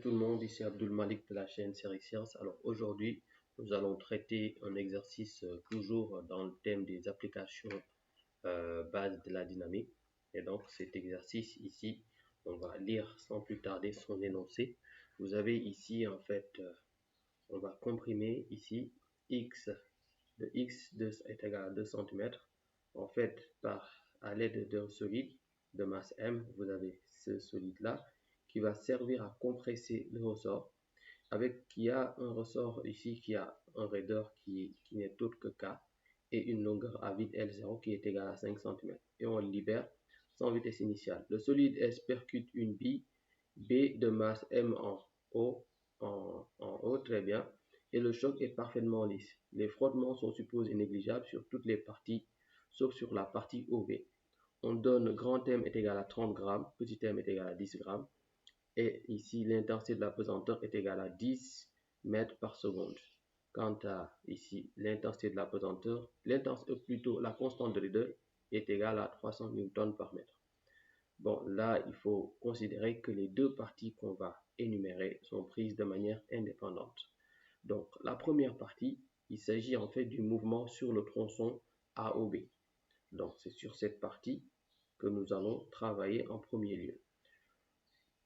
tout le monde, ici Abdul Malik de la chaîne Série Science. Alors aujourd'hui, nous allons traiter un exercice toujours dans le thème des applications bases de la dynamique. Et donc cet exercice ici, on va lire sans plus tarder son énoncé. Vous avez ici en fait, on va comprimer ici x de x2 est égal à 2 cm. En fait, à l'aide d'un solide de masse m, vous avez ce solide là qui va servir à compresser le ressort, qui a un ressort ici qui a un raideur qui n'est autre que K et une longueur à vide L0 qui est égale à 5 cm. Et on le libère sans vitesse initiale. Le solide S percute une bille B de masse M en haut, très bien, et le choc est parfaitement lisse. Les frottements sont supposés négligeables sur toutes les parties, sauf sur la partie OV. On donne grand M est égal à 30 grammes, petit m est égal à 10 grammes. Et ici, l'intensité de la pesanteur est égale à 10 mètres par seconde. Quant à ici, l'intensité de la pesanteur, la constante de raideur est égale à 300 Newton par mètre. Bon, là, il faut considérer que les deux parties qu'on va énumérer sont prises de manière indépendante. Donc, la première partie, il s'agit en fait du mouvement sur le tronçon AOB. Donc, c'est sur cette partie que nous allons travailler en premier lieu.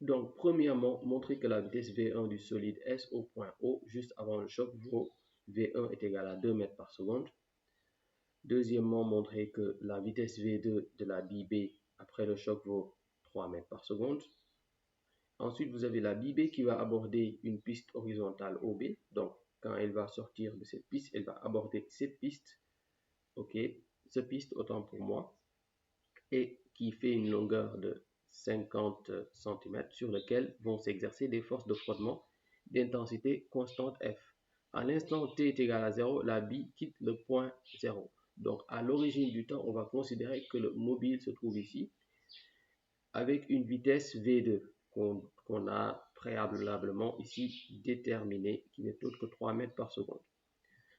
Donc, premièrement, montrer que la vitesse V1 du solide S au point O, juste avant le choc, vaut V1 est égal à 2 mètres par seconde. Deuxièmement, montrer que la vitesse V2 de la bille B après le choc vaut 3 mètres par seconde. Ensuite, vous avez la bille B qui va aborder une piste horizontale OB. Donc, quand elle va sortir de cette piste, elle va aborder cette piste. Ok, cette piste, autant pour moi, et qui fait une longueur de 50 cm sur lequel vont s'exercer des forces de frottement d'intensité constante F. À l'instant t est égal à 0, la bille quitte le point 0. Donc à l'origine du temps, on va considérer que le mobile se trouve ici avec une vitesse V2 qu'on a préalablement ici déterminée, qui n'est autre que 3 mètres par seconde.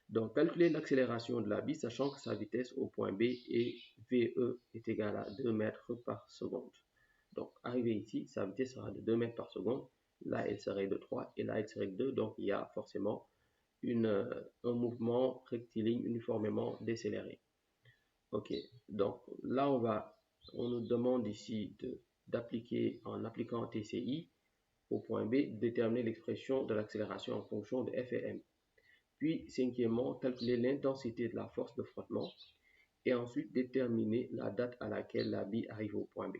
Donc, calculer l'accélération de la bille, sachant que sa vitesse au point B et VE est égale à 2 mètres par seconde. Donc, arrivé ici, sa vitesse sera de 2 mètres par seconde. Là, elle serait de 3 et là, elle serait de 2. Donc, il y a forcément un mouvement rectiligne uniformément décéléré. Ok, donc là, on nous demande ici d'appliquer, en appliquant TCI au point B, déterminer l'expression de l'accélération en fonction de F et M. Puis, cinquièmement, calculer l'intensité de la force de frottement et ensuite déterminer la date à laquelle la bille arrive au point B.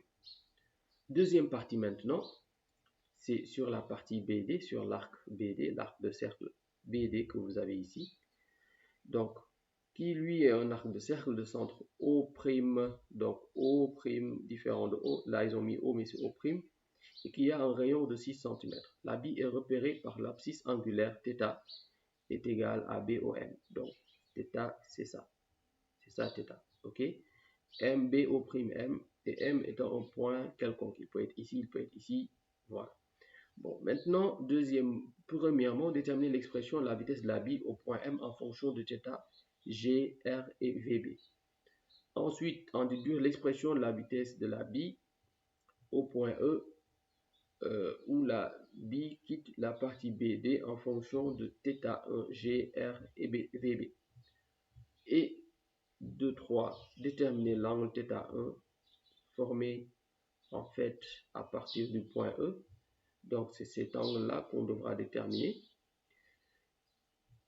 Deuxième partie maintenant, c'est sur la partie BD, sur l'arc BD, l'arc de cercle BD que vous avez ici. Donc, qui lui est un arc de cercle de centre O', donc O', différent de O, là ils ont mis O mais c'est O', et qui a un rayon de 6 cm. La bille est repérée par l'abscisse angulaire θ est égal à BOM. Donc, θ, c'est ça. C'est ça, θ. OK? M, BO', M, et M étant un point quelconque. Il peut être ici, il peut être ici. Voilà. Bon, maintenant, premièrement, déterminer l'expression de la vitesse de la bille au point M en fonction de θ, G, R et VB. Ensuite, en déduire l'expression de la vitesse de la bille au point E, où la bille quitte la partie BD en fonction de θ1, G, R et VB. Et 3, déterminer l'angle θ1 formé en fait à partir du point E. Donc c'est cet angle-là qu'on devra déterminer.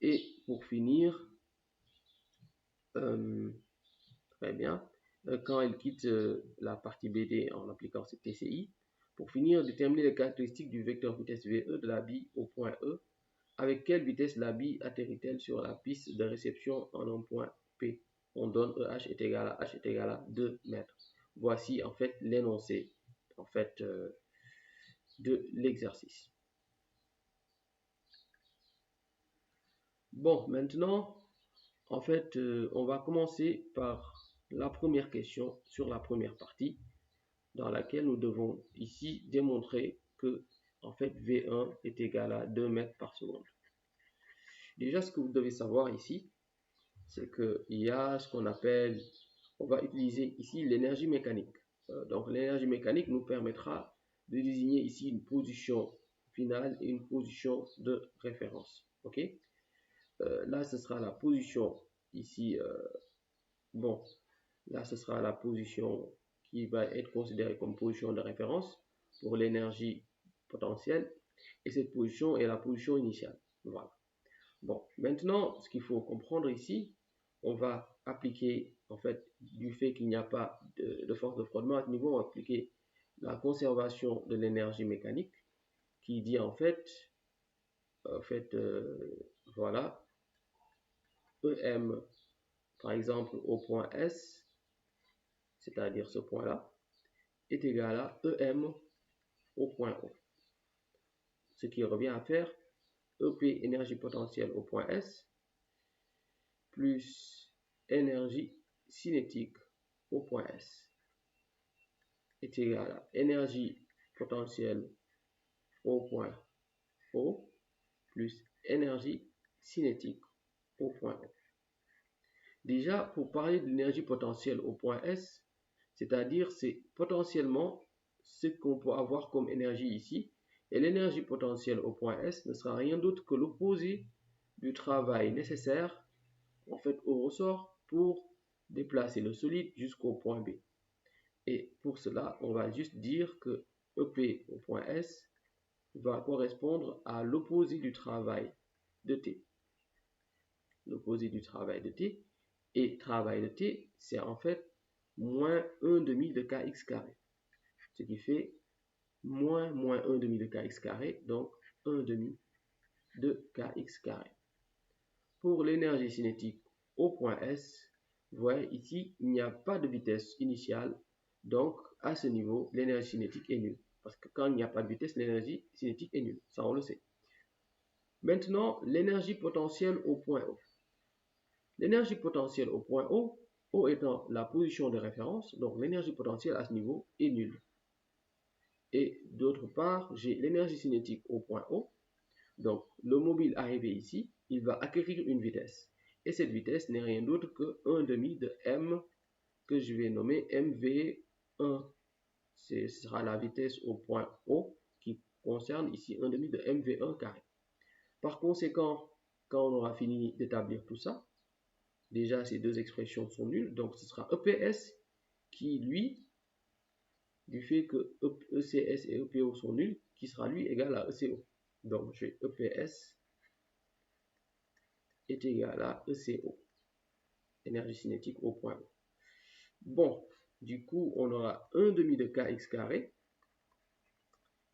Et pour finir, très bien, quand elle quitte la partie BD en appliquant cette TCI, pour finir, déterminer les caractéristiques du vecteur vitesse VE de la bille au point E. Avec quelle vitesse la bille atterrit-elle sur la piste de réception en un point P? On donne EH est égal à H est égal à 2 mètres. Voici en fait l'énoncé en fait, de l'exercice. Bon, maintenant, en fait, on va commencer par la première question sur la première partie, dans laquelle nous devons ici démontrer que en fait V1 est égal à 2 mètres par seconde. Déjà, ce que vous devez savoir ici, c'est qu'il y a ce qu'on appelle, on va utiliser ici l'énergie mécanique. Donc l'énergie mécanique nous permettra de désigner ici une position finale et une position de référence. Ok, là ce sera la position ici. Bon, là ce sera la position qui va être considérée comme position de référence pour l'énergie potentielle, et cette position est la position initiale. Voilà. Bon, maintenant, ce qu'il faut comprendre ici, on va appliquer, en fait, du fait qu'il n'y a pas de force de frottement à ce niveau, on va appliquer la conservation de l'énergie mécanique, qui dit en fait, voilà, EM, par exemple, au point S, c'est-à-dire ce point-là, est égal à EM au point O. Ce qui revient à faire EP, énergie potentielle au point S, plus énergie cinétique au point S, est égal à énergie potentielle au point O, plus énergie cinétique au point O. Déjà, pour parler de l'énergie potentielle au point S, c'est-à-dire c'est potentiellement ce qu'on peut avoir comme énergie ici, et l'énergie potentielle au point S ne sera rien d'autre que l'opposé du travail nécessaire en fait au ressort pour déplacer le solide jusqu'au point B. Et pour cela, on va juste dire que EP au point S va correspondre à l'opposé du travail de T. L'opposé du travail de T, et travail de T, c'est en fait moins 1 demi de kx carré, ce qui fait moins 1 demi de kx carré, donc 1 demi de kx carré. Pour l'énergie cinétique au point S, vous voyez ici, il n'y a pas de vitesse initiale, donc à ce niveau, l'énergie cinétique est nulle. Parce que quand il n'y a pas de vitesse, l'énergie cinétique est nulle, ça on le sait. Maintenant, l'énergie potentielle au point O. L'énergie potentielle au point O, O étant la position de référence, donc l'énergie potentielle à ce niveau est nulle. Et d'autre part, j'ai l'énergie cinétique au point O. Donc, le mobile arrivé ici, il va acquérir une vitesse. Et cette vitesse n'est rien d'autre que 1 demi de m que je vais nommer mv1. Ce sera la vitesse au point O qui concerne ici 1 demi de mv1 carré. Par conséquent, quand on aura fini d'établir tout ça, déjà ces deux expressions sont nulles. Donc, ce sera EPS qui, lui, du fait que ECS et EPO sont nuls, qui sera lui égal à ECO. Donc, j'ai EPS est égal à ECO, énergie cinétique au point O. Bon, du coup, on aura 1 demi de kx carré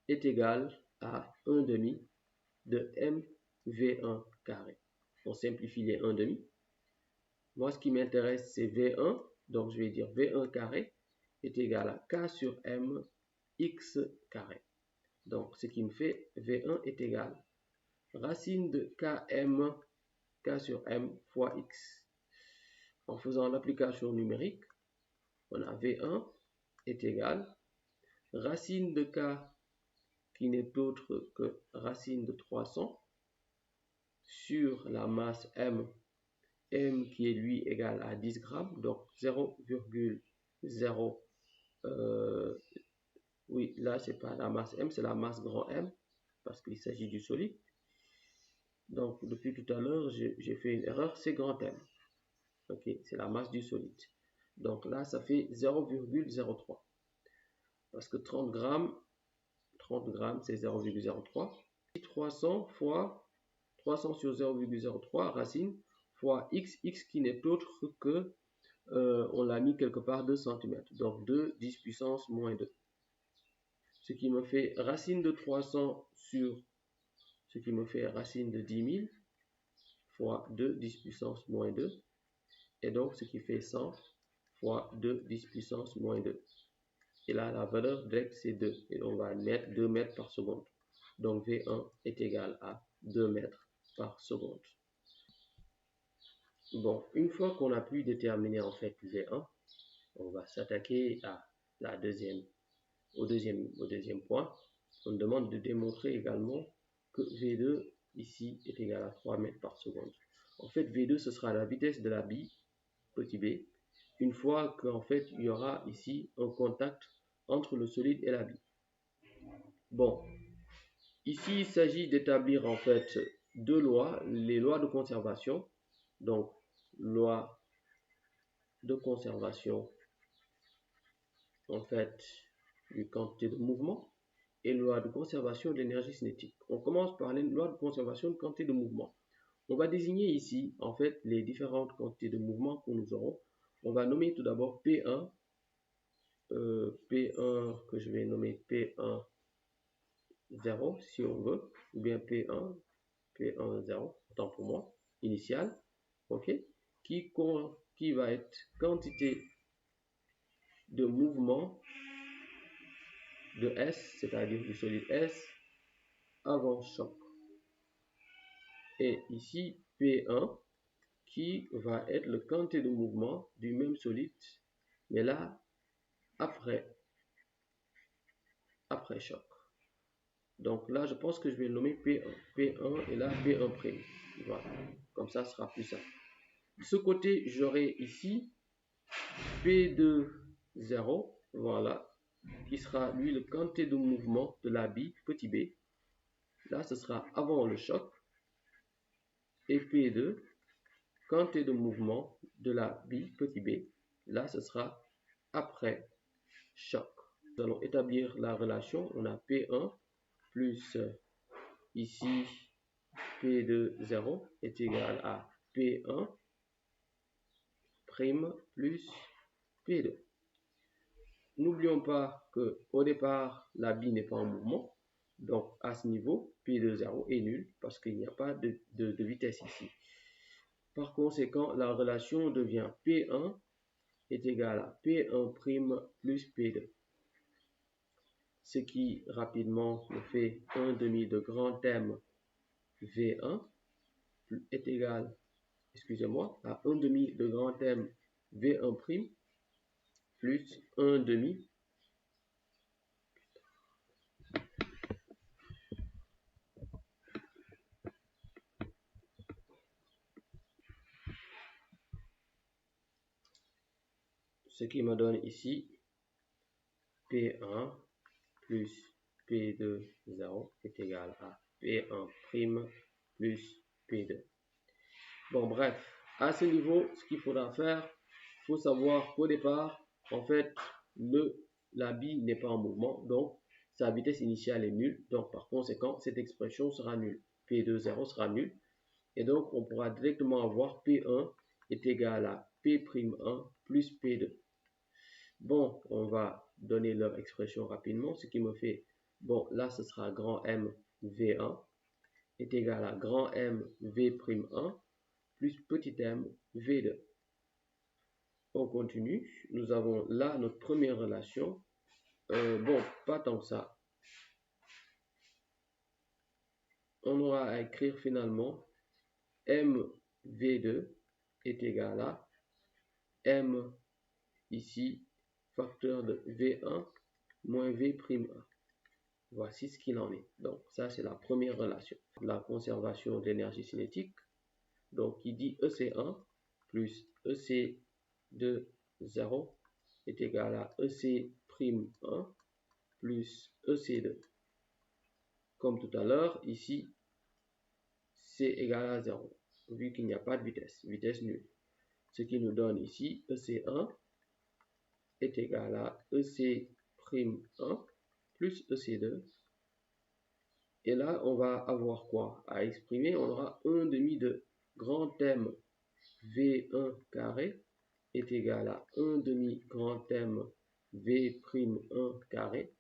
est égal à 1 demi de mv1 carré. On simplifie les 1 demi. Moi, ce qui m'intéresse, c'est v1. Donc, je vais dire v1 carré est égal à k sur m x carré. Donc, ce qui me fait v1 est égal à racine de km, k sur m fois x. En faisant l'application numérique, on a v1 est égal à racine de k qui n'est autre que racine de 300 sur la masse m, m qui est lui égal à 10 grammes, donc 0,0. Oui, là c'est pas la masse m, c'est la masse grand M, parce qu'il s'agit du solide. Donc depuis tout à l'heure, j'ai fait une erreur, c'est grand M. Ok, c'est la masse du solide. Donc là, ça fait 0,03. Parce que 30 grammes c'est 0,03. 300 fois 300 sur 0,03 racine fois x, x qui n'est autre que, on l'a mis quelque part 2 cm. Donc 2 10 puissance moins 2. Ce qui me fait racine de 300 sur ce qui me fait racine de 10 000 fois 2 10 puissance moins 2. Et donc ce qui fait 100 fois 2 10 puissance moins 2. Et là, la valeur directe, c'est 2. Et on va mettre 2 mètres par seconde. Donc, V1 est égal à 2 mètres par seconde. Bon, une fois qu'on a pu déterminer en fait V1, on va s'attaquer à au deuxième point. On demande de démontrer également que V2 ici est égal à 3 mètres par seconde. En fait, V2, ce sera la vitesse de la bille, petit b, une fois qu'en fait, il y aura ici un contact entre le solide et la bille. Bon, Ici, il s'agit d'établir en fait deux lois, les lois de conservation. Donc, loi de conservation en fait du quantité de mouvement et loi de conservation de l'énergie cinétique. On commence par les lois de conservation de quantité de mouvement. On va désigner ici en fait les différentes quantités de mouvement que nous aurons. On va nommer tout d'abord P1, P1 que je vais nommer P1 0 si on veut, ou bien P1, P1 0, autant pour moi, initial, ok, qui va être quantité de mouvement de S, c'est-à-dire du solide S, avant choc. Et ici, P1, qui va être le quantité de mouvement du même solide, mais là, après choc. Donc là, je pense que je vais le nommer P1. P1 et là, P1'. Voilà. Comme ça, ce sera plus simple. De ce côté, j'aurai ici P2, 0. Voilà. Qui sera, lui, le quantité de mouvement de la bille, petit b. Là, ce sera avant le choc. Et P2, quantité de mouvement de la bille, petit b. Là, ce sera après choc. Nous allons établir la relation. On a P1 plus ici P2 0 est égal à P1 prime plus P2. N'oublions pas qu'au départ, la bille n'est pas en mouvement. Donc, à ce niveau, P2 0 est nul parce qu'il n'y a pas de vitesse ici. Par conséquent, la relation devient P1 est égal à P1 prime plus P2. Ce qui, rapidement, me fait 1/2 de grand M V1 est égal, excusez-moi, à 1/2 de grand M V1 prime plus 1/2 ce qui me donne ici P1 plus P2 0 est égal à P1 prime plus P2. Bon, bref, à ce niveau, ce qu'il faudra faire, il faut savoir qu'au départ, en fait, la bille n'est pas en mouvement, donc sa vitesse initiale est nulle. Donc, par conséquent, cette expression sera nulle. P2 0 sera nul. Et donc, on pourra directement avoir P1 est égal à P'1 plus P2. Bon, on va donner leur expression rapidement, ce qui me fait, bon, là, ce sera grand M V1 est égal à grand M V'1 plus petit m V2. On continue. Nous avons là notre première relation. Bon, pas tant que ça. On aura à écrire finalement M V2 est égal à M ici, facteur de V1 moins V'1. Voici ce qu'il en est. Donc, ça, c'est la première relation. La conservation de l'énergie cinétique. Donc, il dit EC1 plus EC2 0 est égal à EC'1 plus EC2. Comme tout à l'heure, ici, c'est égal à 0, vu qu'il n'y a pas de vitesse nulle. Ce qui nous donne ici EC1 est égal à EC'1 plus EC2. Et là, on va avoir quoi à exprimer? On aura 1/2 de grand M V1 carré est égal à 1/2 grand M V'1 carré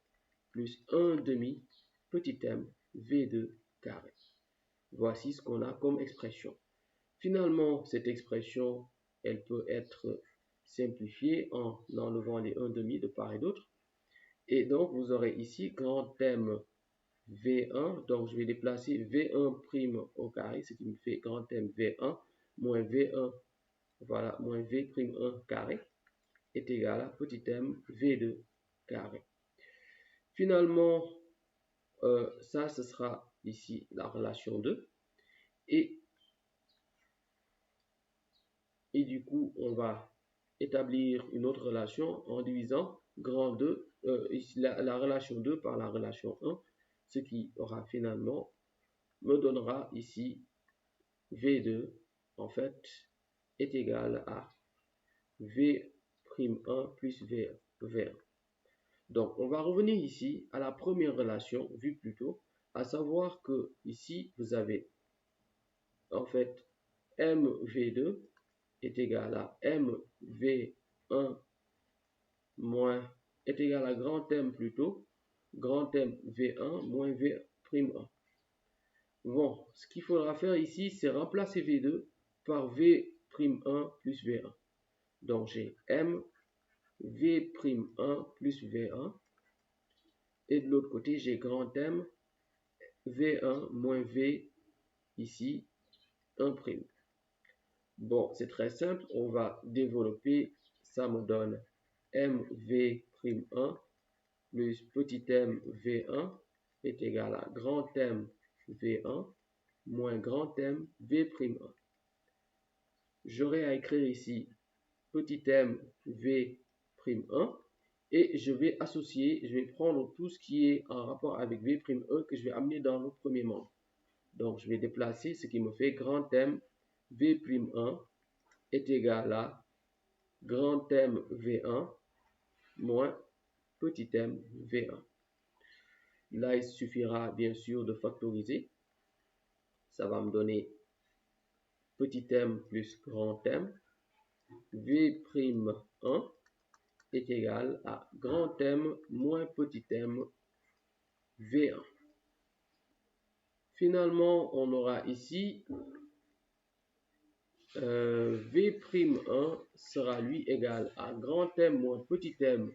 plus 1/2 petit m V2 carré. Voici ce qu'on a comme expression. Finalement, cette expression, elle peut être simplifiée en enlevant les 1/2 de part et d'autre. Et donc, vous aurez ici grand M V1, donc je vais déplacer V1' au carré, ce qui me fait grand M V1 moins V1, voilà, moins V'1 carré est égal à petit m V2 carré. Finalement, ça, ce sera ici la relation 2. Et du coup, on va établir une autre relation en divisant grand 2, ici, la relation 2 par la relation 1. ce qui aura finalement me donnera ici V2 en fait est égal à V'1 plus V1. Donc, on va revenir ici à la première relation vue plus tôt, à savoir que ici, vous avez en fait MV2 est égal à MV1 moins est égal à grand M plutôt, grand M V1 moins V'1. Bon, ce qu'il faudra faire ici, c'est remplacer V2 par V'1 plus V1. Donc, j'ai M V'1 plus V1. Et de l'autre côté, j'ai grand M V1 moins V ici 1'. Bon, c'est très simple. On va développer. Ça me donne MV'1 plus petit m V1 est égal à grand M V1 moins grand M V'1. J'aurai à écrire ici petit m V'1 et je vais associer, je vais prendre tout ce qui est en rapport avec V'1 que je vais amener dans le premier membre. Donc, je vais déplacer ce qui me fait grand M V'1 est égal à grand M V1 moins petit m V1. Là, il suffira bien sûr de factoriser. Ça va me donner petit m plus grand M. V'1 est égal à grand M moins petit m V1. Finalement, on aura ici V'1 sera lui égal à grand M moins petit m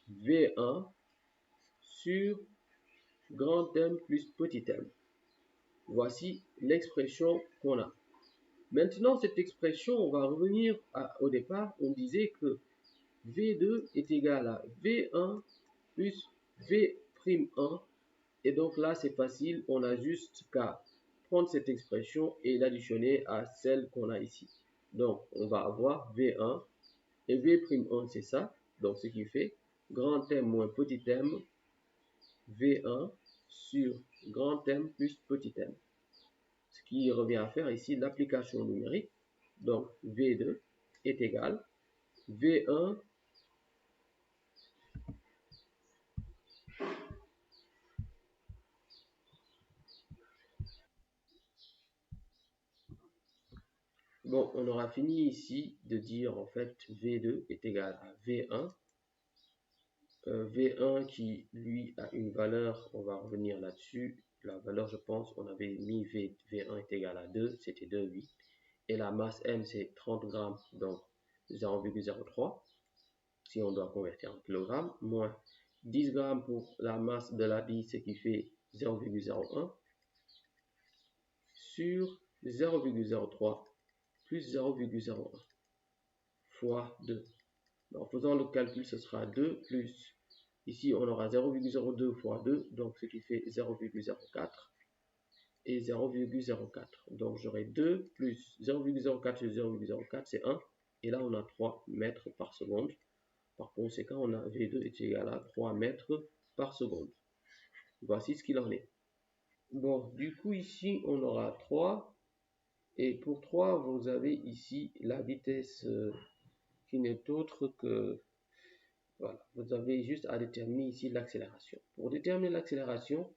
V1 sur grand M plus petit m. Voici l'expression qu'on a. Maintenant, cette expression, on va revenir au départ, on disait que V2 est égal à V1 plus V'1. Et donc là, c'est facile, on a juste qu'à prendre cette expression et l'additionner à celle qu'on a ici. Donc, on va avoir V1 et V'1, c'est ça. Donc, ce qui fait grand M moins petit m V1 sur grand M plus petit m. Ce qui revient à faire ici l'application numérique. Donc, V2 est égal V1 Bon, on aura fini ici de dire en fait V2 est égal à V1. V1 qui lui a une valeur, on va revenir là-dessus. La valeur, je pense, on avait mis V1 est égal à 2, c'était 2,8. Et la masse M, c'est 30 grammes, donc 0,03. Si on doit convertir en kilogrammes, moins 10 grammes pour la masse de la bille, ce qui fait 0,01 sur 0,03 plus 0,01 fois 2. En faisant le calcul, ce sera 2 plus, ici on aura 0,02 fois 2, donc ce qui fait 0,04 et 0,04. Donc j'aurai 2 plus 0,04 sur 0,04, c'est 1. Et là on a 3 mètres par seconde. Par conséquent, on a V2 est égal à 3 mètres par seconde. Voici ce qu'il en est. Bon, du coup ici on aura 3. Et pour 3, vous avez ici la vitesse qui n'est autre que, voilà, vous avez juste à déterminer ici l'accélération. Pour déterminer l'accélération,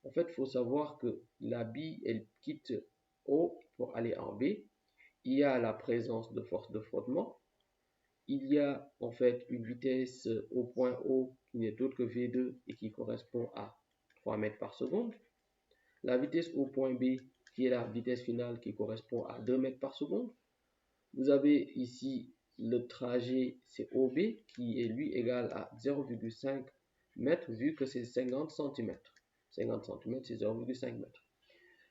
en fait, il faut savoir que la bille, elle quitte O pour aller en B. Il y a la présence de force de frottement. Il y a en fait une vitesse au point O qui n'est autre que V2 et qui correspond à 3 mètres par seconde. La vitesse au point B qui est la vitesse finale qui correspond à 2 mètres par seconde. Vous avez ici le trajet, c'est OB, qui est lui égal à 0,5 mètres, vu que c'est 50 cm. 50 cm, c'est 0,5 mètres.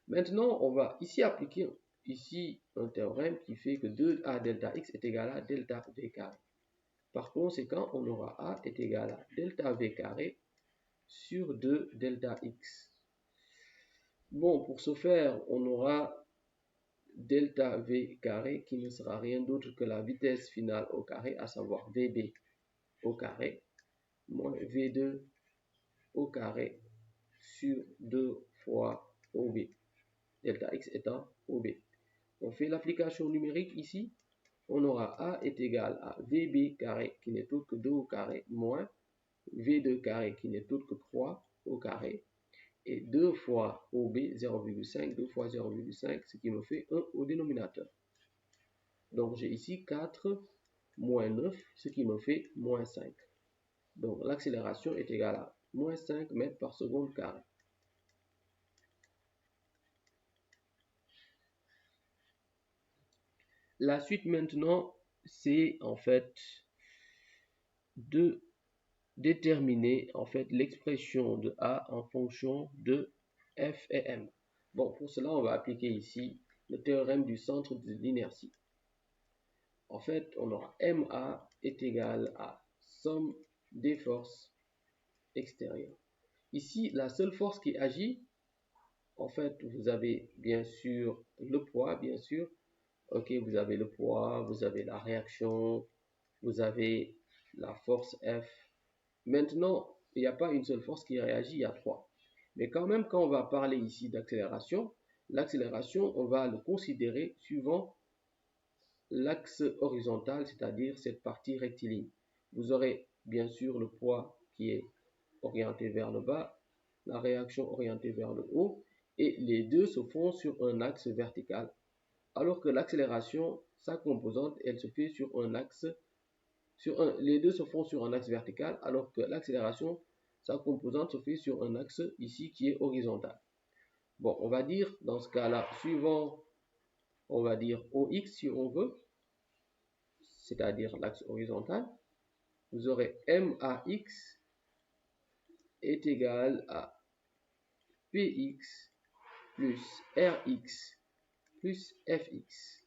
Maintenant, on va ici appliquer ici un théorème qui fait que 2A delta x est égal à delta V carré. Par conséquent, on aura A est égal à delta V carré sur 2 delta x. Bon, pour ce faire, on aura delta V carré qui ne sera rien d'autre que la vitesse finale au carré, à savoir VB au carré, moins V2 au carré sur 2 fois OB. Delta X étant OB. On fait l'application numérique ici. On aura A est égal à VB carré qui n'est autre que 2 au carré moins V2 carré qui n'est autre que 3 au carré et 2 fois OB 0,5, 2 fois 0,5, ce qui me fait 1 au dénominateur. Donc j'ai ici 4 moins 9, ce qui me fait moins 5. Donc l'accélération est égale à moins 5 mètres par seconde carré. La suite maintenant, c'est en fait de déterminer en fait l'expression de A en fonction de F et M. Bon, pour cela, on va appliquer ici le théorème du centre de l'inertie. En fait, on aura MA est égal à somme des forces extérieures. Ici, la seule force qui agit, en fait, vous avez bien sûr le poids, bien sûr. Ok, vous avez le poids, vous avez la réaction, vous avez la force F. Maintenant, il n'y a pas une seule force qui réagit, il y a 3. Mais quand même, quand on va parler ici d'accélération, l'accélération, on va le considérer suivant l'axe horizontal, c'est-à-dire cette partie rectiligne. Vous aurez bien sûr le poids qui est orienté vers le bas, la réaction orientée vers le haut, et les deux se font sur un axe vertical. Alors que l'accélération, sa composante, elle se fait sur un axe, les deux se font sur un axe vertical, alors que l'accélération, sa composante se fait sur un axe ici qui est horizontal. Bon, on va dire dans ce cas-là, suivant, on va dire OX si on veut, c'est-à-dire l'axe horizontal, vous aurez MAX est égal à PX plus RX plus FX.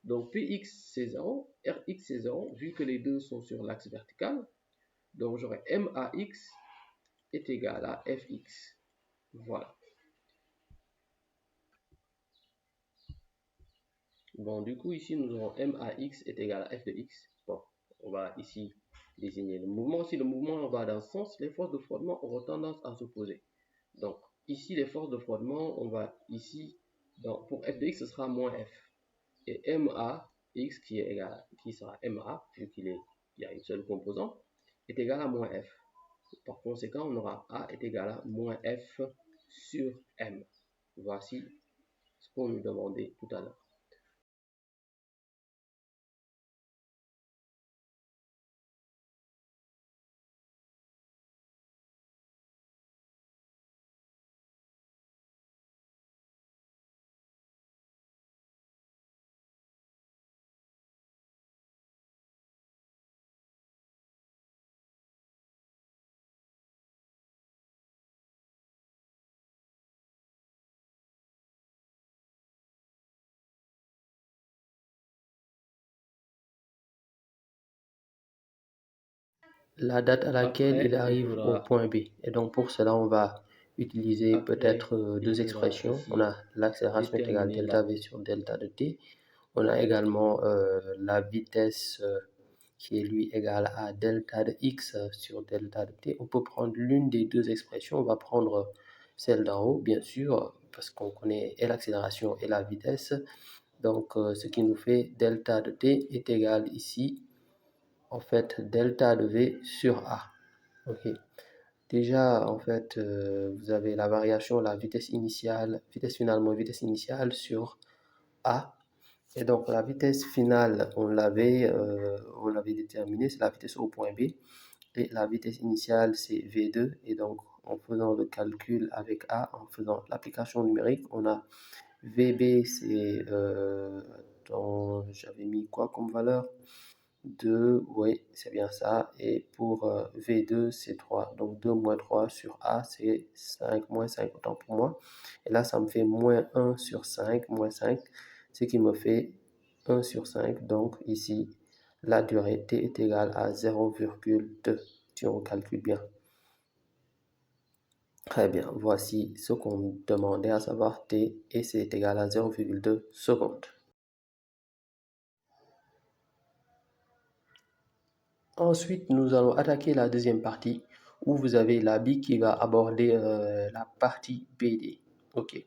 Donc PX c'est 0, RX c'est 0, vu que les deux sont sur l'axe vertical. Donc j'aurai MAX est égal à FX. Voilà. Bon, du coup, ici, nous aurons MAX est égal à F de X. Bon, on va ici désigner le mouvement. Si le mouvement va dans ce sens, les forces de frottement auront tendance à s'opposer. Donc, ici, les forces de frottement, on va ici, donc, pour F de X, ce sera moins F. Et MAX, qui sera MA, vu qu'il y a une seule composante, est égal à moins F. Par conséquent, on aura A est égal à moins F sur M. Voici ce qu'on nous demandait tout à l'heure. La date à laquelle il arrive au point B. Et donc pour cela, on va utiliser peut-être deux expressions. On a l'accélération est égale à delta V sur delta de t. On a également la vitesse qui est lui égale à delta de x sur delta de t. On peut prendre l'une des deux expressions. On va prendre celle d'en haut, bien sûr, parce qu'on connaît et l'accélération et la vitesse. Donc, ce qui nous fait delta de t est égal ici, en fait, delta de v sur a. Ok. Déjà, en fait, vous avez la variation, la vitesse initiale, vitesse finale moins vitesse initiale sur a. Et donc, la vitesse finale, on l'avait déterminée, c'est la vitesse au point B. Et la vitesse initiale, c'est V2. Et donc, en faisant le calcul avec A, en faisant l'application numérique, on a VB, c'est... j'avais mis quoi comme valeur? 2, oui, c'est bien ça. Et pour V2, c'est 3. Donc 2 moins 3 sur A, c'est 5, moins 5, autant pour moi. Et là, ça me fait moins 1 sur 5, moins 5, ce qui me fait 1 sur 5. Donc ici, la durée T est égale à 0,2, si on calcule bien. Très bien, voici ce qu'on demandait, à savoir T, et c'est égal à 0,2 secondes. Ensuite, nous allons attaquer la deuxième partie où vous avez l'habit qui va aborder la partie BD. OK.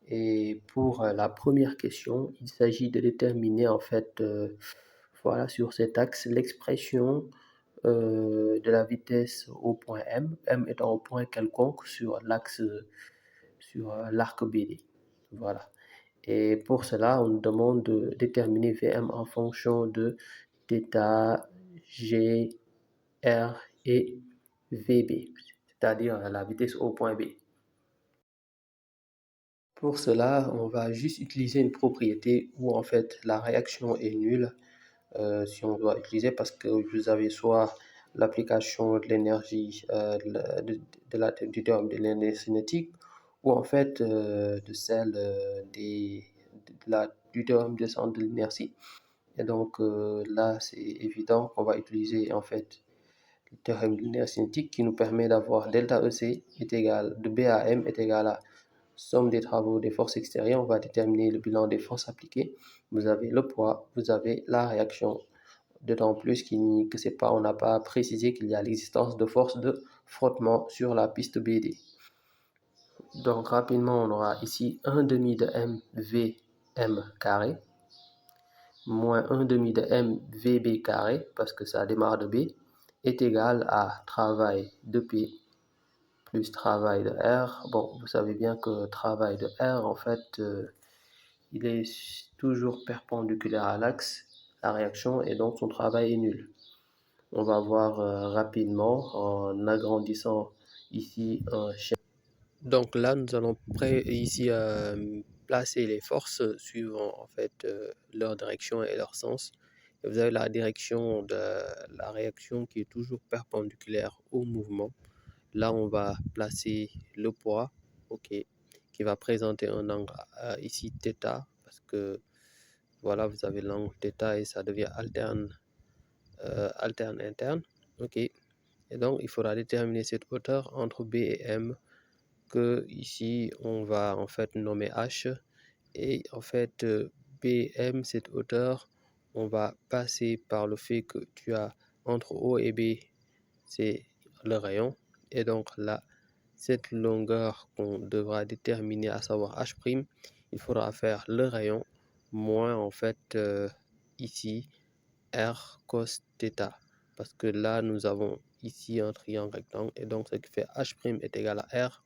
Et pour la première question, il s'agit de déterminer en fait, voilà, sur cet axe, l'expression de la vitesse au point M étant au point quelconque sur l'axe, sur l'arc BD. Voilà. Et pour cela, on nous demande de déterminer Vm en fonction de θ, G, R et VB, c'est-à-dire la vitesse au point B. Pour cela, on va juste utiliser une propriété où en fait la réaction est nulle, si on doit utiliser, parce que vous avez soit l'application de l'énergie du théorème de l'énergie cinétique, ou en fait de celle du théorème de centre de l'inertie. Et donc là, c'est évident qu'on va utiliser en fait le théorème de l'énergie cinétique qui nous permet d'avoir delta EC est égal, de B à M est égal à somme des travaux des forces extérieures. On va déterminer le bilan des forces appliquées. Vous avez le poids, vous avez la réaction. D'autant plus que c'est pas, on n'a pas précisé qu'il y a l'existence de forces de frottement sur la piste BD. Donc rapidement, on aura ici 1 demi de MVM carré moins 1 demi de MVB carré, parce que ça démarre de B, est égal à travail de P plus travail de R. Bon, vous savez bien que travail de R, en fait, il est toujours perpendiculaire à l'axe, la réaction, et donc son travail est nul. On va voir rapidement en agrandissant ici un schéma. Donc là, nous allons ici placer les forces suivant en fait leur direction et leur sens. Et vous avez la direction de la réaction qui est toujours perpendiculaire au mouvement. Là, on va placer le poids, ok, qui va présenter un angle ici θ, parce que voilà, vous avez l'angle θ et ça devient alterne, interne, ok. Et donc, il faudra déterminer cette hauteur entre B et M que ici, on va en fait nommer H. Et en fait, BM, cette hauteur, on va passer par le fait que tu as entre O et B, c'est le rayon. Et donc là, cette longueur qu'on devra déterminer, à savoir H', il faudra faire le rayon moins en fait ici R cos θ. Parce que là, nous avons ici un triangle rectangle et donc ce qui fait H' est égal à R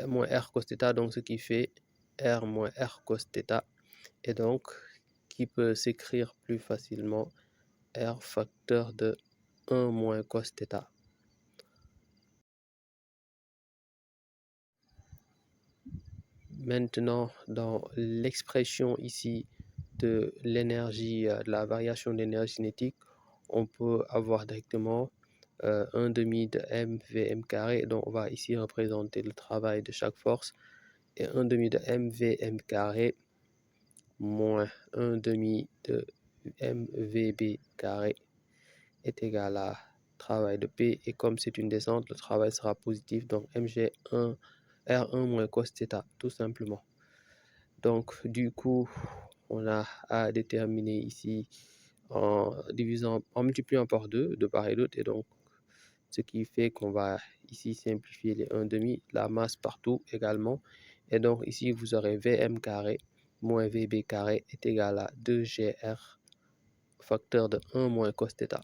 moins R cos θ, donc ce qui fait R moins R cos θ, et donc qui peut s'écrire plus facilement R facteur de 1 moins cos θ. Maintenant, dans l'expression ici de l'énergie, de la variation d'énergie cinétique, on peut avoir directement 1 demi de MVM carré, donc on va ici représenter le travail de chaque force, et 1 demi de MVM carré moins 1 demi de MVB carré est égal à travail de P, et comme c'est une descente, le travail sera positif, donc mg1 R1 moins cos θ, tout simplement. Donc du coup, on a à déterminer ici en divisant, en multipliant par 2 de part et d'autre, et donc ce qui fait qu'on va ici simplifier les 1 demi, la masse partout également, et donc ici vous aurez Vm carré moins Vb carré est égal à 2gr facteur de 1 moins cos θ.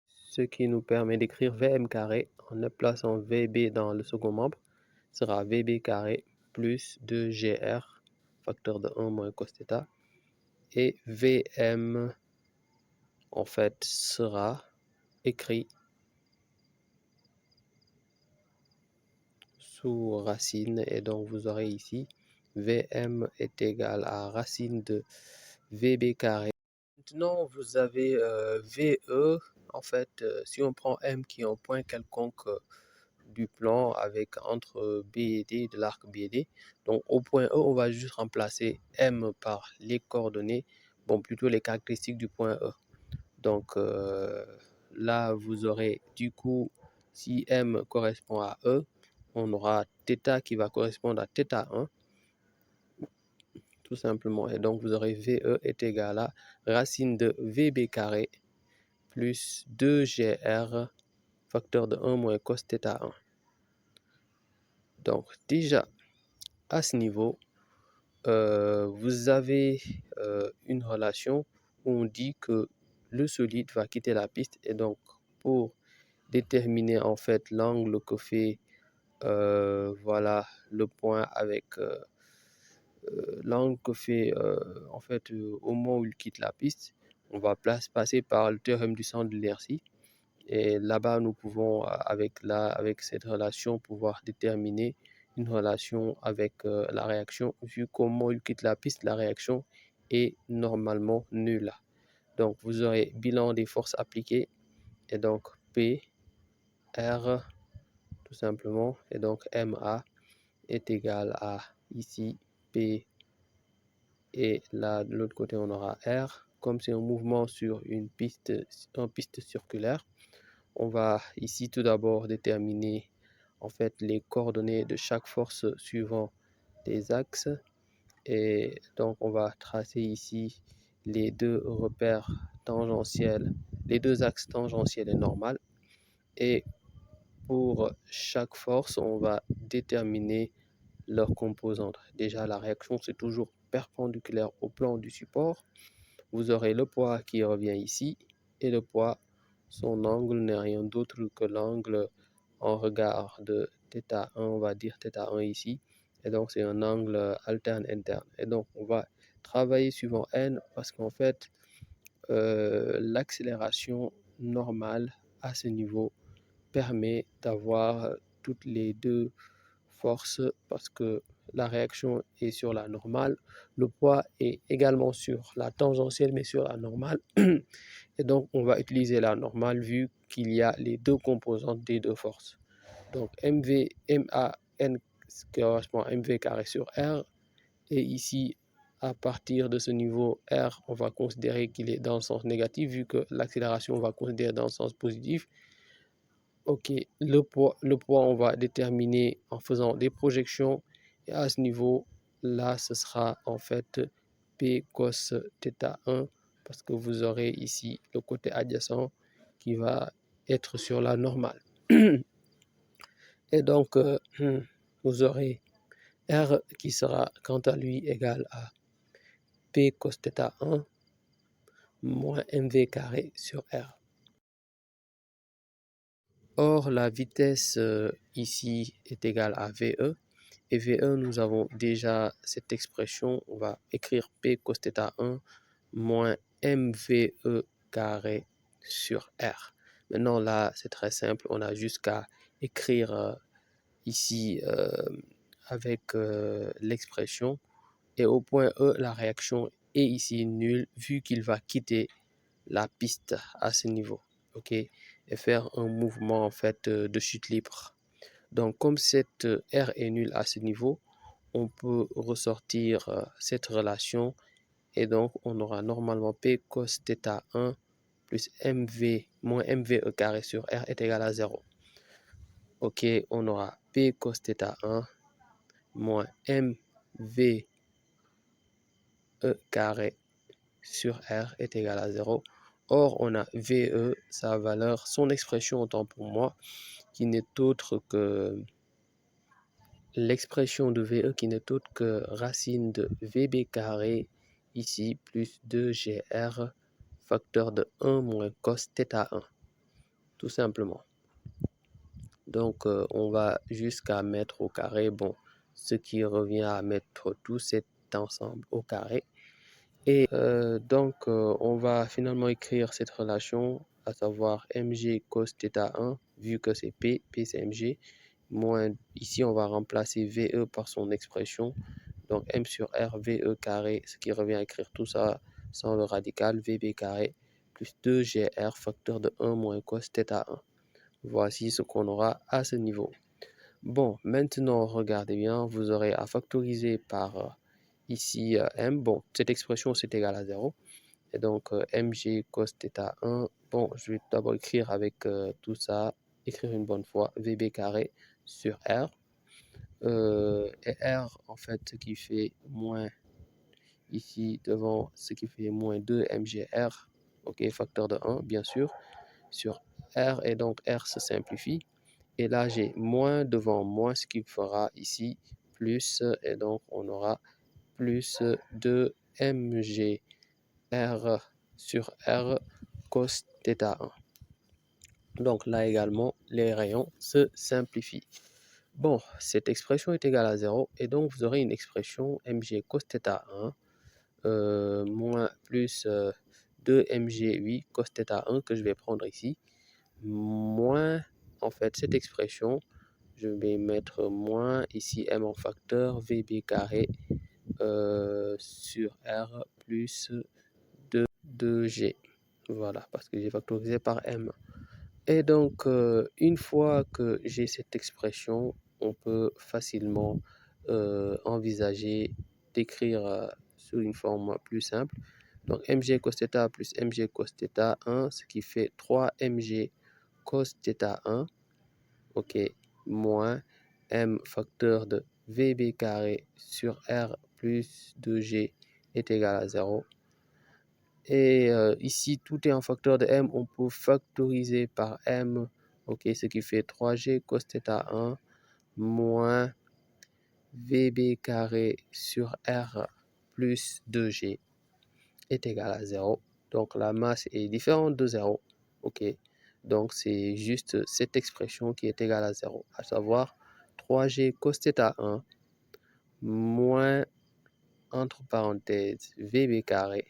Ce qui nous permet d'écrire Vm carré en plaçant Vb dans le second membre sera Vb carré plus 2gr facteur de 1 moins cos θ, et Vm en fait sera écrit sous racine, et donc vous aurez ici Vm est égal à racine de Vb carré. Maintenant, vous avez VE. En fait, si on prend M qui est un point quelconque du plan avec entre B et D, de l'arc B et D, donc au point E, on va juste remplacer M par les coordonnées, bon, plutôt les caractéristiques du point E. Donc là, vous aurez du coup, si M correspond à E, on aura θ qui va correspondre à θ1, tout simplement. Et donc, vous aurez VE est égal à racine de VB carré plus 2GR facteur de 1 moins cos θ 1. Donc déjà, à ce niveau, vous avez une relation où on dit que le solide va quitter la piste, et donc pour déterminer en fait l'angle que fait voilà le point avec l'angle que fait en fait au moment où il quitte la piste, on va passer par le théorème du centre de l'inertie. Et là-bas, nous pouvons, avec cette relation, pouvoir déterminer une relation avec la réaction. Vu comment il quitte la piste, la réaction est normalement nulle. Donc, vous aurez bilan des forces appliquées, et donc P, R, tout simplement, et donc MA est égal à ici P, et là, de l'autre côté, on aura R. Comme c'est un mouvement sur une piste circulaire, on va ici tout d'abord déterminer en fait les coordonnées de chaque force suivant des axes, et donc on va tracer ici les deux repères tangentiels, les deux axes tangentiels et normal, et pour chaque force on va déterminer leurs composantes. Déjà, la réaction c'est toujours perpendiculaire au plan du support. Vous aurez le poids qui revient ici, et le poids, son angle n'est rien d'autre que l'angle en regard de θ1, on va dire θ1 ici, et donc c'est un angle alterne interne. Et donc on va travailler suivant n, parce qu'en fait l'accélération normale à ce niveau permet d'avoir toutes les deux forces, parce que la réaction est sur la normale, le poids est également sur la tangentielle mais sur la normale, et donc on va utiliser la normale vu qu'il y a les deux composantes des deux forces. Donc MV, MAN correspond à MV carré sur R, et ici à partir de ce niveau R, on va considérer qu'il est dans le sens négatif vu que l'accélération on va considérer dans le sens positif. Ok, le poids, on va déterminer en faisant des projections, et à ce niveau là ce sera en fait P cos θ1, parce que vous aurez ici le côté adjacent qui va être sur la normale. Et donc vous aurez R qui sera quant à lui égal à P cos θ1 moins mv carré sur R. Or, la vitesse ici est égale à VE. Et VE, nous avons déjà cette expression. On va écrire P cos θ1 moins MVE carré sur R. Maintenant, là, c'est très simple. On a juste qu'à écrire ici avec l'expression. Et au point E, la réaction est ici nulle vu qu'il va quitter la piste à ce niveau. Ok, et faire un mouvement en fait de chute libre. Donc comme cette R est nulle à ce niveau, on peut ressortir cette relation, et donc on aura normalement P cos θ1 plus MV moins MVE carré sur R est égal à 0. Ok, on aura P cos θ1 moins MVE carré sur R est égal à 0. Or, on a VE, sa valeur, son expression autant pour moi, qui n'est autre que l'expression de VE qui n'est autre que racine de VB carré ici plus 2GR facteur de 1 moins cos θ1, tout simplement. Donc, on va jusqu'à mettre au carré, bon, ce qui revient à mettre tout cet ensemble au carré. Et donc, on va finalement écrire cette relation, à savoir mg cos θ1, vu que c'est P c'est mg, moins, ici on va remplacer VE par son expression, donc m sur R VE carré, ce qui revient à écrire tout ça sans le radical, VB carré, plus 2GR facteur de 1 moins cos θ1. Voici ce qu'on aura à ce niveau. Bon, maintenant, regardez bien, vous aurez à factoriser par ici m. Bon, cette expression c'est égal à 0. Et donc mg cos θ1, bon, je vais d'abord écrire avec tout ça, écrire une bonne fois, VB carré sur R. Et R, en fait, ce qui fait moins, ici devant, ce qui fait moins 2 mgr, ok, facteur de 1, bien sûr, sur R, et donc R se simplifie. Et là, j'ai moins devant moins, ce qui fera ici plus, et donc on aura plus 2mg R sur R cos θ1. Donc là également, les rayons se simplifient. Bon, cette expression est égale à 0, et donc vous aurez une expression mg cos θ1 moins plus 2mg8 cos θ1 que je vais prendre ici, moins, en fait, cette expression, je vais mettre moins ici m en facteur vb carré sur r plus 2g. Voilà, parce que j'ai factorisé par m. Et donc, une fois que j'ai cette expression, on peut facilement envisager d'écrire sous une forme plus simple. Donc, mg cos θ plus mg cos θ1, ce qui fait 3mg cos θ1, ok, moins m facteur de vb carré sur r plus 2g est égal à 0. Et ici, tout est en facteur de m, on peut factoriser par m, ok, ce qui fait 3g cos θ1 moins vb carré sur r plus 2g est égal à 0. Donc la masse est différente de 0, ok. Donc c'est juste cette expression qui est égale à 0, à savoir 3g cos θ1 moins, entre parenthèses, vb carré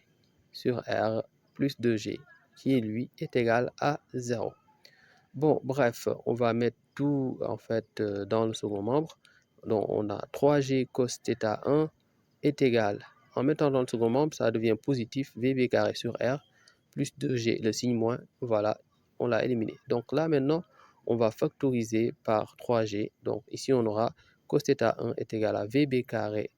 sur r plus 2g, qui lui est égal à 0. Bon, bref, on va mettre tout en fait dans le second membre. Donc on a 3g cos θ1 est égal, en mettant dans le second membre, ça devient positif, vb carré sur r plus 2g, le signe moins, voilà, on l'a éliminé. Donc là maintenant, on va factoriser par 3g. Donc ici on aura cos θ1 est égal à vb carré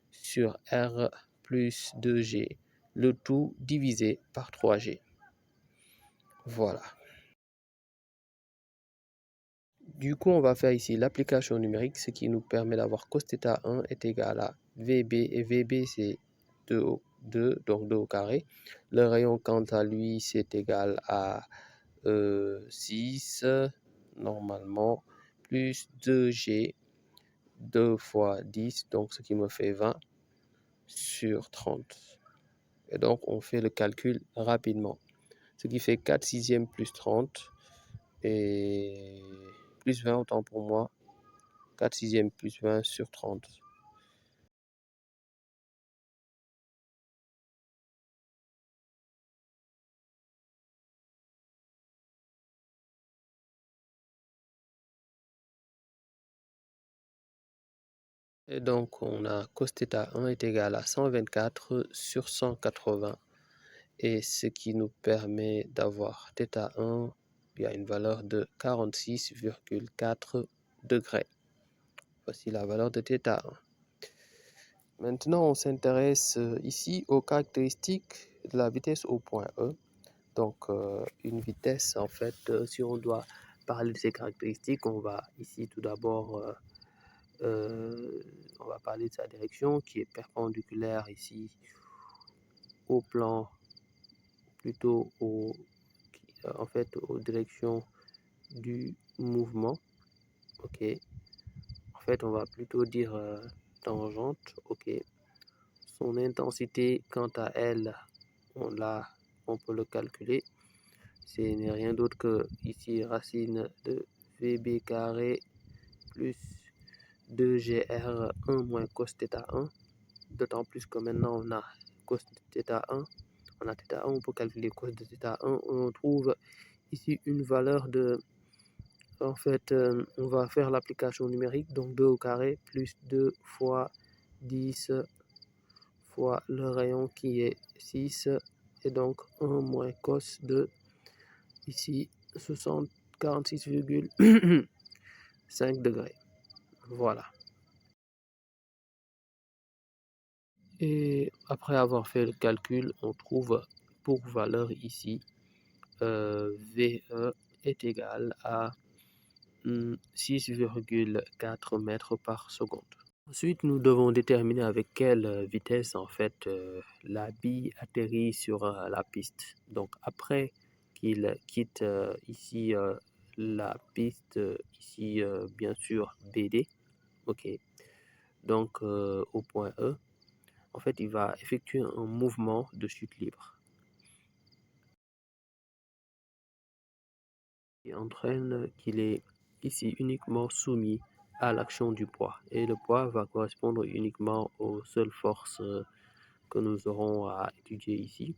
sur r plus 2g, le tout divisé par 3g. Voilà. Du coup, on va faire ici l'application numérique, ce qui nous permet d'avoir cos θ1 est égal à VB, et VB c'est 2, donc 2 au carré. Le rayon, quant à lui, c'est égal à 6, normalement, plus 2G, 2 fois 10, donc ce qui me fait 20 sur 30. Et donc, on fait le calcul rapidement. Ce qui fait 4 sixièmes plus 30 et plus 20, autant pour moi. 4 sixièmes plus 20 sur 30. Et donc, on a cos θ1 est égal à 124 sur 180. Et ce qui nous permet d'avoir θ1, il y a une valeur de 46,4 degrés. Voici la valeur de θ1. Maintenant, on s'intéresse ici aux caractéristiques de la vitesse au point E. Donc, une vitesse, en fait, si on doit parler de ses caractéristiques, on va ici tout d'abord, on va parler de sa direction qui est perpendiculaire ici au plan, plutôt en fait, aux directions du mouvement, ok. En fait, on va plutôt dire tangente, ok. Son intensité, quant à elle, on peut le calculer. Ce n'est rien d'autre que ici racine de VB carré plus 2GR1 moins cos θ1. D'autant plus que maintenant on a cos θ1, on a θ1, on peut calculer cos de θ1. On trouve ici une valeur de, en fait, on va faire l'application numérique, donc 2 au carré plus 2 fois 10 fois le rayon qui est 6, et donc 1 moins cos de, ici, 46,5 degrés. Voilà. Et après avoir fait le calcul, on trouve pour valeur ici, VE est égal à 6,4 mètres par seconde. Ensuite, nous devons déterminer avec quelle vitesse en fait la bille atterrit sur la piste. Donc après qu'il quitte ici la piste, ici bien sûr BD, ok. Donc au point E, en fait il va effectuer un mouvement de chute libre qui entraîne qu'il est ici uniquement soumis à l'action du poids. Et le poids va correspondre uniquement aux seules forces que nous aurons à étudier ici.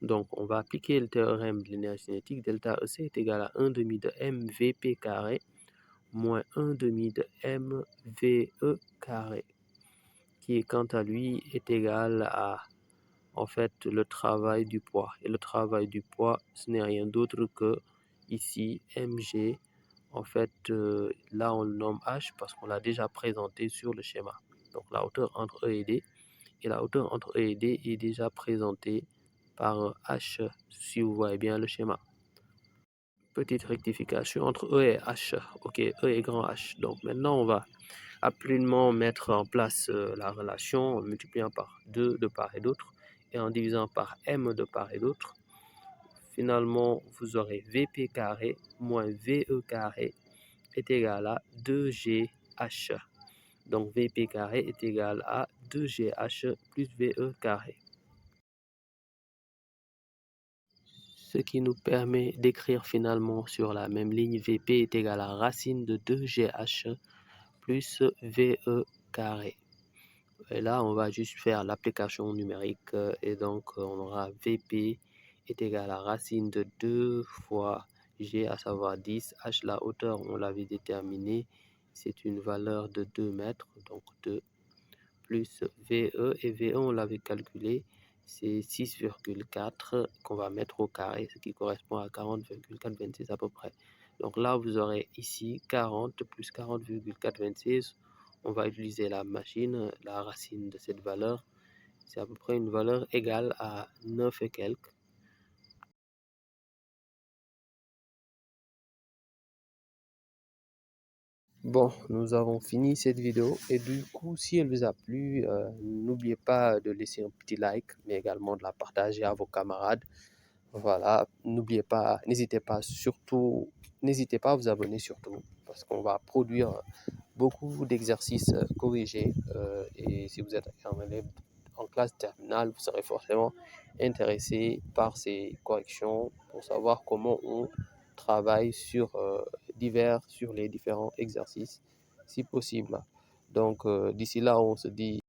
Donc, on va appliquer le théorème de l'énergie cinétique. Delta EC est égal à 1 demi de mvp carré moins 1 demi de mve carré, qui quant à lui est égal à en fait le travail du poids. Et le travail du poids, ce n'est rien d'autre que ici mg. En fait, là on le nomme h parce qu'on l'a déjà présenté sur le schéma. Donc la hauteur entre E et D. Et la hauteur entre E et D est déjà présentée par H, si vous voyez bien le schéma. Petite rectification entre E et H. Ok, E est grand H. Donc maintenant, on va absolument mettre en place la relation en multipliant par 2 de part et d'autre et en divisant par M de part et d'autre. Finalement, vous aurez Vp carré moins Ve carré est égal à 2GH. Donc Vp carré est égal à 2GH plus Ve carré. Ce qui nous permet d'écrire finalement sur la même ligne Vp est égal à racine de 2GH plus Ve carré. Et là, on va juste faire l'application numérique et donc on aura Vp est égal à racine de 2 fois G, à savoir 10. H, la hauteur, on l'avait déterminée, c'est une valeur de 2 mètres, donc 2 plus Ve, et Ve on l'avait calculé, c'est 6,4 qu'on va mettre au carré, ce qui correspond à 40,426 à peu près. Donc là, vous aurez ici 40 plus 40,426. On va utiliser la machine, la racine de cette valeur. C'est à peu près une valeur égale à 9 et quelques. Bon, nous avons fini cette vidéo et du coup, si elle vous a plu, n'oubliez pas de laisser un petit like, mais également de la partager à vos camarades. Voilà, n'oubliez pas, n'hésitez pas surtout, n'hésitez pas à vous abonner surtout, parce qu'on va produire beaucoup d'exercices corrigés et si vous êtes un élève en classe terminale, vous serez forcément intéressé par ces corrections pour savoir comment on travaille sur sur les différents exercices si possible. Donc d'ici là, on se dit